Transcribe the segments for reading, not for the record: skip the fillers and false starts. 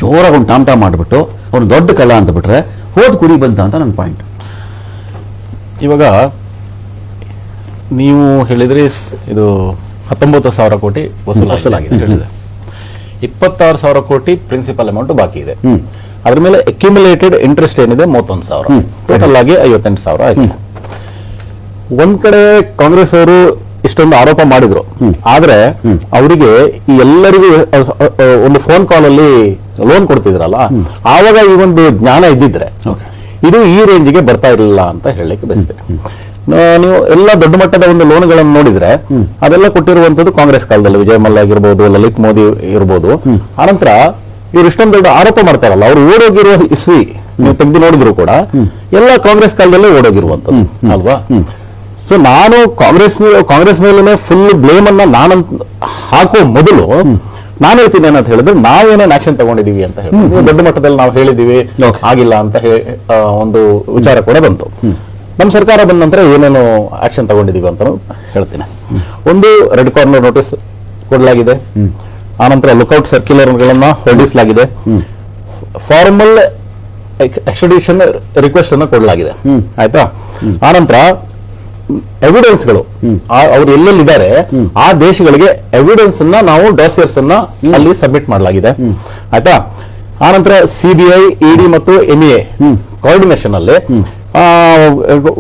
ಜೋರಾಗಿ ಒಂದು ಟಾಮ್ ಮಾಡಿಬಿಟ್ಟು ಅವ್ನು ದೊಡ್ಡ ಕಳ್ಳ ಅಂತ ಬಿಟ್ರೆ ಹೋದ್ ಕುರಿ ಬಂತ ಅಂತ ನನ್ನ ಪಾಯಿಂಟ್. ಇವಾಗ ನೀವು ಹೇಳಿದ್ರಿ ಇದು 19,000 ಕೋಟಿ ವಸೂಲಾಗಿದೆ ಹೇಳಿದೆ. 26,000 ಕೋಟಿ ಪ್ರಿನ್ಸಿಪಲ್ ಅಮೌಂಟ್ ಬಾಕಿ ಇದೆ. ಅದ್ರ ಮೇಲೆ ಅಕ್ಯುಮುಲೇಟೆಡ್ ಇಂಟ್ರೆಸ್ಟ್ ಏನಿದೆ 31,000, ಟೋಟಲ್ ಆಗಿ 58,000 ಆಯ್ತು. ಒಂದ್ ಕಡೆ ಕಾಂಗ್ರೆಸ್ ಅವರು ಇಷ್ಟೊಂದು ಆರೋಪ ಮಾಡಿದ್ರು, ಆದ್ರೆ ಅವರಿಗೆ ಈ ಎಲ್ಲರಿಗೂ ಒಂದು ಫೋನ್ ಕಾಲ್ ಅಲ್ಲಿ ಲೋನ್ ಕೊಡ್ತಿದ್ರಲ್ಲ, ಆವಾಗ ಈ ಒಂದು ಜ್ಞಾನ ಇದ್ದಿದ್ರೆ ಇದು ಈ ರೇಂಜ್ಗೆ ಬರ್ತಾ ಇರಲಿಲ್ಲ ಅಂತ ಹೇಳಲಿಕ್ಕೆ ಬಯಸ್ತೇನೆ. ನೀವು ಎಲ್ಲ ದೊಡ್ಡ ಮಟ್ಟದ ಒಂದು ಲೋನ್ಗಳನ್ನು ನೋಡಿದ್ರೆ ಅದೆಲ್ಲ ಕೊಟ್ಟಿರುವಂತದ್ದು ಕಾಂಗ್ರೆಸ್ ಕಾಲದಲ್ಲಿ, ವಿಜಯ್ ಮಲ್ಯ ಆಗಿರ್ಬೋದು, ಲಲಿತ್ ಮೋದಿ ಇರ್ಬೋದು. ಆನಂತರ ಇವ್ರು ಇಷ್ಟೊಂದು ದೊಡ್ಡ ಆರೋಪ ಮಾಡ್ತಾರಲ್ಲ, ಅವ್ರು ಓಡೋಗಿರುವ ಇಸ್ವಿ ನೀವು ತೆಗೆದು ನೋಡಿದ್ರು ಕೂಡ ಎಲ್ಲ ಕಾಂಗ್ರೆಸ್ ಕಾಲದಲ್ಲೇ ಓಡೋಗಿರುವಂತದ್ದು ಅಲ್ವಾ. ಸೊ ನಾನು ಕಾಂಗ್ರೆಸ್ ಮೇಲೇನೆ ಫುಲ್ ಬ್ಲೇಮ್ ಅನ್ನ ನಾನು ಹಾಕುವ ಮೊದಲು ನಾನು ಹೇಳ್ತೀನಿ ಏನಂತ ಹೇಳಿದ್ರೆ, ನಾವೇನೇನು ಆಕ್ಷನ್ ತಗೊಂಡಿದೀವಿ ಅಂತ ಹೇಳಿ ದೊಡ್ಡ ಮಟ್ಟದಲ್ಲಿ ನಾವು ಹೇಳಿದೀವಿ, ಆಗಿಲ್ಲ ಅಂತ ಒಂದು ವಿಚಾರ ಕೂಡ ಬಂತು. ನಮ್ಮ ಸರ್ಕಾರ ಬಂದ ನಂತರ ಏನೇನು ಆಕ್ಷನ್ ತಗೊಂಡಿದೀವಿ ಅಂತ ಹೇಳ್ತೀನಿ. ಒಂದು ರೆಡ್ ಕಾರ್ನರ್ ನೋಟಿಸ್ ಕೊಡಲಾಗಿದೆ, ಆನಂತರ ಲುಕ್ಔಟ್ ಸರ್ಕ್ಯುಲರ್ಗಳನ್ನ ಹೊರಡಿಸಲಾಗಿದೆ, ಫಾರ್ಮಲ್ ಎಕ್ಸ್ಟ್ರಡಿಷನ್ ರಿಕ್ವೆಸ್ಟ್ ಅನ್ನು ಕೊಡಲಾಗಿದೆ ಆಯ್ತಾ. ಆನಂತರ ಎವಿಡೆನ್ಸ್ಗಳು ಅವ್ರು ಎಲ್ಲೆಲ್ಲಿದ್ದಾರೆ ಆ ದೇಶಗಳಿಗೆ ಎವಿಡೆನ್ಸ್ ಅನ್ನ ನಾವು ಡಾಸಿಯರ್ಸ್ ಅನ್ನ ಅಲ್ಲಿ ಸಬ್ಮಿಟ್ ಮಾಡಲಾಗಿದೆ ಆಯ್ತಾ. ಆನಂತರ ಸಿಬಿಐ, ಇಡಿ ಮತ್ತು ಎಂಇಎ ಕೋಆರ್ಡಿನೇಷನ್ ಅಲ್ಲಿ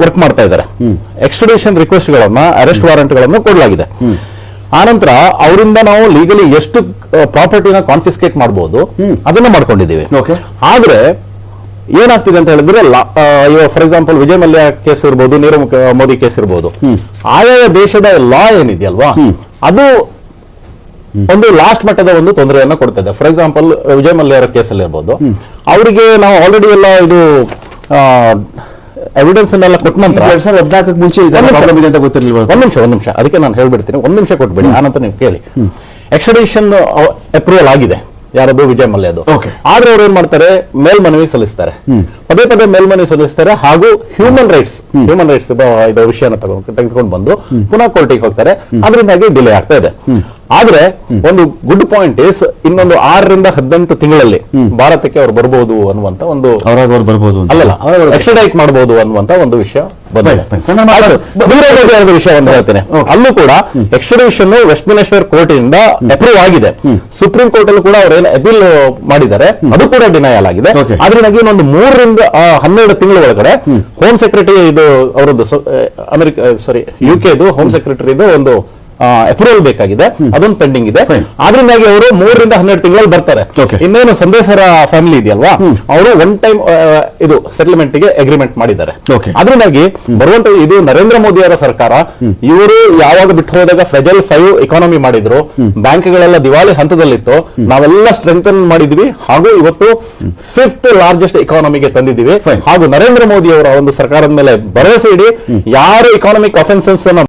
ವರ್ಕ್ ಮಾಡ್ತಾ ಇದ್ದಾರೆ. ಎಕ್ಸ್ಟ್ರಡಿಷನ್ ರಿಕ್ವೆಸ್ಟ್ ಗಳನ್ನ, ಅರೆಸ್ಟ್ ವಾರೆಂಟ್ ಗಳನ್ನು ಕೊಡಲಾಗಿದೆ. ಆನಂತರ ಅವರಿಂದ ನಾವು ಲೀಗಲಿ ಎಷ್ಟು ಪ್ರಾಪರ್ಟಿನ ಕಾನ್ಫಿಸ್ಕೇಟ್ ಮಾಡಬಹುದು ಅದನ್ನ ಮಾಡ್ಕೊಂಡಿದ್ದೀವಿ. ಆದ್ರೆ ಏನಾಗ್ತಿದೆ ಅಂತ ಹೇಳಿದ್ರೆ, for example Vijay Mallya case ಇರ್ಬೋದು, ನೀರವ್ ಮೋದಿ ಕೇಸ್ ಇರ್ಬೋದು, ಆಯಾ ದೇಶದ ಲಾ ಏನಿದೆಯಲ್ವಾ ಅದು ಒಂದು ಲಾಸ್ಟ್ ಮಟ್ಟದ ಒಂದು ತೊಂದರೆಯನ್ನ ಕೊಡ್ತದೆ. ಫಾರ್ ಎಕ್ಸಾಂಪಲ್ ವಿಜಯ್ ಮಲ್ಯ ಅವರ ಕೇಸಲ್ಲಿ ಇರ್ಬೋದು, ಅವರಿಗೆ ನಾವು ಆಲ್ರೆಡಿ ಎಲ್ಲ ಇದು ಎವಿಡೆನ್ಸ್ ಅನ್ನೆಲ್ಲ ಕೊಟ್ಟ ನಂತರ 2014 ಮುಂಚೆ ಪ್ರಾಬ್ಲಮ್ ಇದೆ ಅಂತ ಗೊತ್ತಿರಲಿಲ್ಲ. ಒಂದ್ ನಿಮಿಷ ಅದಕ್ಕೆ ನಾನು ಹೇಳ್ಬಿಡ್ತೀನಿ, ಒಂದ್ ನಿಮಿಷ ಕೊಟ್ಬಿಡಿ, ಆನಂತರ ನೀವು ಕೇಳಿ. ಎಕ್ಸ್ಟ್ರಡಿಷನ್ ಅಪ್ರೂವಲ್ ಆಗಿದೆ ಯಾರದು, ವಿಜಯ್ ಮಲ್ಯದು. ಆದ್ರೆ ಅವ್ರು ಏನ್ ಮಾಡ್ತಾರೆ, ಮೇಲ್ಮನವಿ ಸಲ್ಲಿಸ್ತಾರೆ, ಪದೇ ಪದೇ ಮೇಲ್ಮನವಿ ಸಲ್ಲಿಸ್ತಾರೆ, ಹಾಗೂ ಹ್ಯೂಮನ್ ರೈಟ್ಸ್ ಇದು ವಿಷಯನ ತೆಗೆದುಕೊಂಡು ಬಂದು ಪುನಃ ಕೋರ್ಟಿಗೆ ಹೋಗ್ತಾರೆ. ಅದರಿಂದಾಗಿ ಡಿಲೇ ಆಗ್ತಾ ಇದೆ. ಆದ್ರೆ ಒಂದು ಗುಡ್ ಪಾಯಿಂಟ್ ಇಸ್, ಇನ್ನೊಂದು 6 ರಿಂದ 18 ತಿಂಗಳಲ್ಲಿ ಭಾರತಕ್ಕೆ ಅವ್ರು ಬರ್ಬೋದು ಅನ್ನುವಂತ ಒಂದು, ಅಲ್ಲಲ್ಲ ಎಕ್ಸ್ಟ್ರಡೈಟ್ ಮಾಡಬಹುದು ಅನ್ನುವಂತ ಒಂದು ವಿಷಯ ವಿಷಯ ಅಂತ ಹೇಳ್ತೇನೆ. ಅಲ್ಲೂ ಕೂಡ ಎಕ್ಸ್ಟ್ರಡಿಷನ್ ವೆಸ್ಟ್ ಮಿನಿಸ್ಟರ್ ಕೋರ್ಟ್ ಇಂದ ಅಪ್ರೂವ್ ಆಗಿದೆ. ಸುಪ್ರೀಂ ಕೋರ್ಟ್ ಅಲ್ಲೂ ಕೂಡ ಅವ್ರು ಏನು ಅಪೀಲ್ ಮಾಡಿದ್ದಾರೆ, ಅದು ಕೂಡ ಡಿನಯಲ್ ಆಗಿದೆ. ಅದರಿಂದಾಗಿ ಇನ್ನೊಂದು 3 ರಿಂದ 12 ತಿಂಗಳ ಒಳಗಡೆ ಹೋಮ್ ಸೆಕ್ರೆಟರಿ ಇದು ಅವರದ್ದು ಯುಕೆದು ಹೋಮ್ ಸೆಕ್ರೆಟರಿದು ಒಂದು ಅಪ್ರೂವಲ್ ಬೇಕಾಗಿದೆ, ಅದೊಂದು ಪೆಂಡಿಂಗ್ ಇದೆ. ಆದ್ರಿಂದಾಗಿ ಅವರು 3 ರಿಂದ 12 ತಿಂಗಳಲ್ಲಿ ಬರ್ತಾರೆ. ಇನ್ನೇನು ಸಂದೇಶರ ಫ್ಯಾಮಿಲಿ ಇದೆಯಲ್ವಾ, ಅವರು ಒನ್ ಟೈಮ್ ಇದು ಸೆಟಲ್ಮೆಂಟ್ ಗೆ ಅಗ್ರಿಮೆಂಟ್ ಮಾಡಿದ್ದಾರೆ. ಅದರಿಂದಾಗಿ ಬರುವಂತ ಇದು ನರೇಂದ್ರ ಮೋದಿ ಅವರ ಸರ್ಕಾರ, ಇವರು ಯಾವಾಗ ಬಿಟ್ಟು ಹೋದಾಗ ಫ್ರೆಜಲ್ 5 ಎಕಾನಮಿ ಮಾಡಿದ್ರು, ಬ್ಯಾಂಕ್ಗಳೆಲ್ಲ ದಿವಾಳಿ ಹಂತದಲ್ಲಿತ್ತು, ನಾವೆಲ್ಲ ಸ್ಟ್ರೆಂಥನ್ ಮಾಡಿದ್ವಿ, ಹಾಗೂ ಇವತ್ತು 5th ಲಾರ್ಜೆಸ್ಟ್ ಎಕಾನಮಿಗೆ ತಂದಿದ್ದೀವಿ. ಹಾಗೂ ನರೇಂದ್ರ ಮೋದಿ ಅವರ ಒಂದು ಸರ್ಕಾರದ ಮೇಲೆ ಭರವಸೆ ಇಡಿ, ಯಾರು ಎಕಾನಮಿಕ್ ಅಫೆನ್ಸಸ್